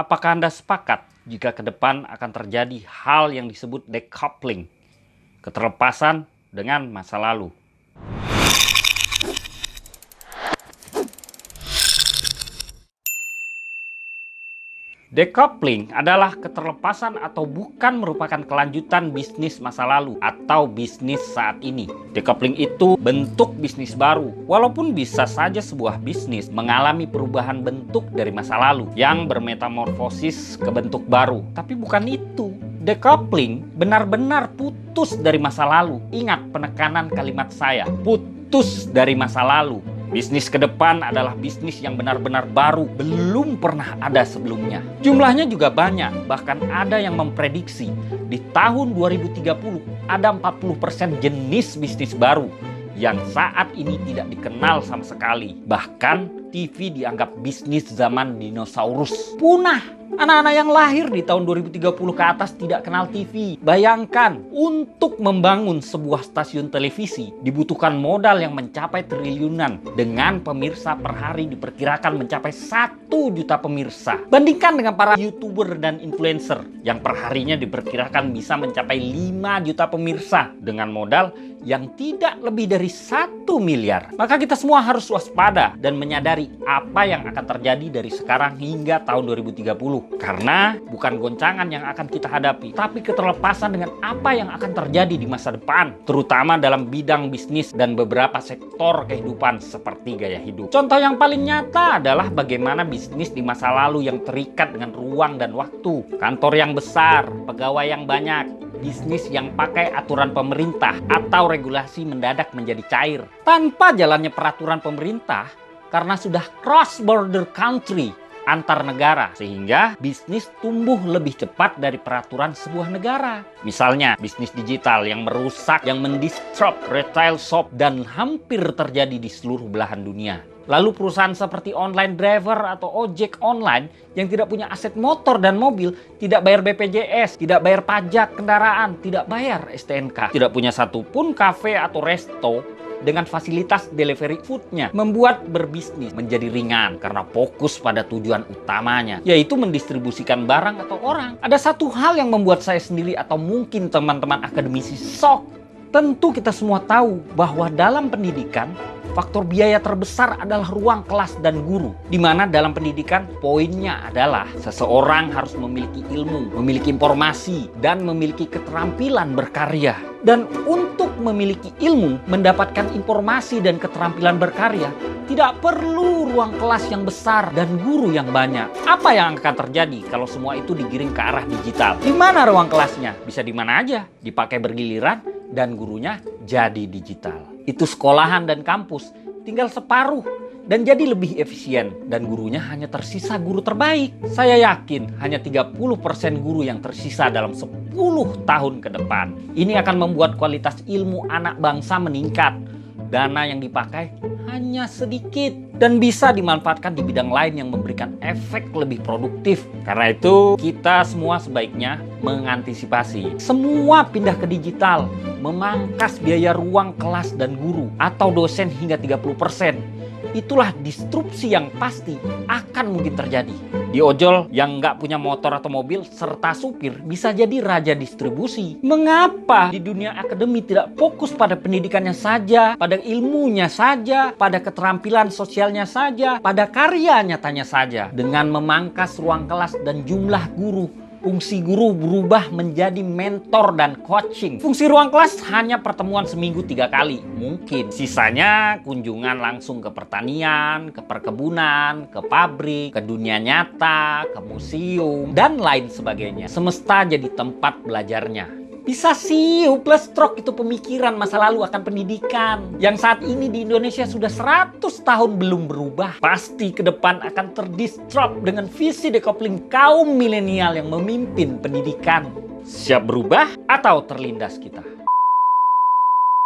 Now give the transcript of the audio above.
Apakah Anda sepakat jika ke depan akan terjadi hal yang disebut decoupling, keterlepasan dengan masa lalu? Decoupling adalah keterlepasan atau bukan merupakan kelanjutan bisnis masa lalu atau bisnis saat ini. Decoupling itu bentuk bisnis baru, walaupun bisa saja sebuah bisnis mengalami perubahan bentuk dari masa lalu yang bermetamorfosis ke bentuk baru. Tapi bukan itu. Decoupling benar-benar putus dari masa lalu. Ingat penekanan kalimat saya, putus dari masa lalu. Bisnis ke depan adalah bisnis yang benar-benar baru, belum pernah ada sebelumnya. Jumlahnya juga banyak, bahkan ada yang memprediksi di tahun 2030 ada 40% jenis bisnis baru yang saat ini tidak dikenal sama sekali. Bahkan TV dianggap bisnis zaman dinosaurus. Punah. Anak-anak yang lahir di tahun 2030 ke atas tidak kenal TV. Bayangkan, untuk membangun sebuah stasiun televisi dibutuhkan modal yang mencapai triliunan. Dengan pemirsa per hari diperkirakan mencapai 1 juta pemirsa. Bandingkan dengan para YouTuber dan influencer yang per harinya diperkirakan bisa mencapai 5 juta pemirsa dengan modal yang tidak lebih dari 1 miliar. Maka kita semua harus waspada dan menyadari apa yang akan terjadi dari sekarang hingga tahun 2030. Karena bukan goncangan yang akan kita hadapi, tapi keterlepasan dengan apa yang akan terjadi di masa depan, terutama dalam bidang bisnis dan beberapa sektor kehidupan seperti gaya hidup. Contoh yang paling nyata adalah bagaimana bisnis di masa lalu yang terikat dengan ruang dan waktu, kantor yang besar, pegawai yang banyak, bisnis yang pakai aturan pemerintah atau regulasi mendadak menjadi cair tanpa jalannya peraturan pemerintah karena sudah cross border country, antar negara, sehingga bisnis tumbuh lebih cepat dari peraturan sebuah negara. Misalnya bisnis digital yang merusak, yang mendisrupt retail shop dan hampir terjadi di seluruh belahan dunia. Lalu perusahaan seperti online driver atau ojek online yang tidak punya aset motor dan mobil, tidak bayar BPJS, tidak bayar pajak kendaraan, tidak bayar STNK, tidak punya satupun kafe atau resto dengan fasilitas delivery foodnya, membuat berbisnis menjadi ringan karena fokus pada tujuan utamanya, yaitu mendistribusikan barang atau orang. Ada satu hal yang membuat saya sendiri atau mungkin teman-teman akademisi shock. Tentu kita semua tahu bahwa dalam pendidikan, faktor biaya terbesar adalah ruang kelas dan guru. Di mana dalam pendidikan poinnya adalah seseorang harus memiliki ilmu, memiliki informasi, dan memiliki keterampilan berkarya. Dan untuk memiliki ilmu, mendapatkan informasi dan keterampilan berkarya, tidak perlu ruang kelas yang besar dan guru yang banyak. Apa yang akan terjadi kalau semua itu digiring ke arah digital? Di mana ruang kelasnya? Bisa di mana aja, dipakai bergiliran, dan gurunya jadi digital. Itu sekolahan dan kampus tinggal separuh dan jadi lebih efisien, dan gurunya hanya tersisa guru terbaik. Saya yakin hanya 30% guru yang tersisa dalam 10 tahun ke depan. Ini akan membuat kualitas ilmu anak bangsa meningkat. Dana yang dipakai hanya sedikit dan bisa dimanfaatkan di bidang lain yang memberikan efek lebih produktif. Karena itu kita semua sebaiknya mengantisipasi. Semua pindah ke digital, memangkas biaya ruang kelas dan guru atau dosen hingga 30%. Itulah disrupsi yang pasti akan mungkin terjadi. Di ojol yang nggak punya motor atau mobil serta supir bisa jadi raja distribusi. Mengapa di dunia akademi tidak fokus pada pendidikannya saja, pada ilmunya saja, pada keterampilan sosialnya saja, pada karya nyatanya saja? Dengan memangkas ruang kelas dan jumlah guru, fungsi guru berubah menjadi mentor dan coaching. Fungsi ruang kelas hanya pertemuan seminggu 3 kali. Mungkin sisanya kunjungan langsung ke pertanian, ke perkebunan, ke pabrik, ke dunia nyata, ke museum, dan lain sebagainya. Semesta jadi tempat belajarnya. Bisa sih hopeless stroke itu pemikiran masa lalu akan pendidikan yang saat ini di Indonesia sudah 100 tahun belum berubah. Pasti ke depan akan terdisrupt dengan visi decoupling kaum milenial yang memimpin pendidikan. Siap berubah atau terlindas kita?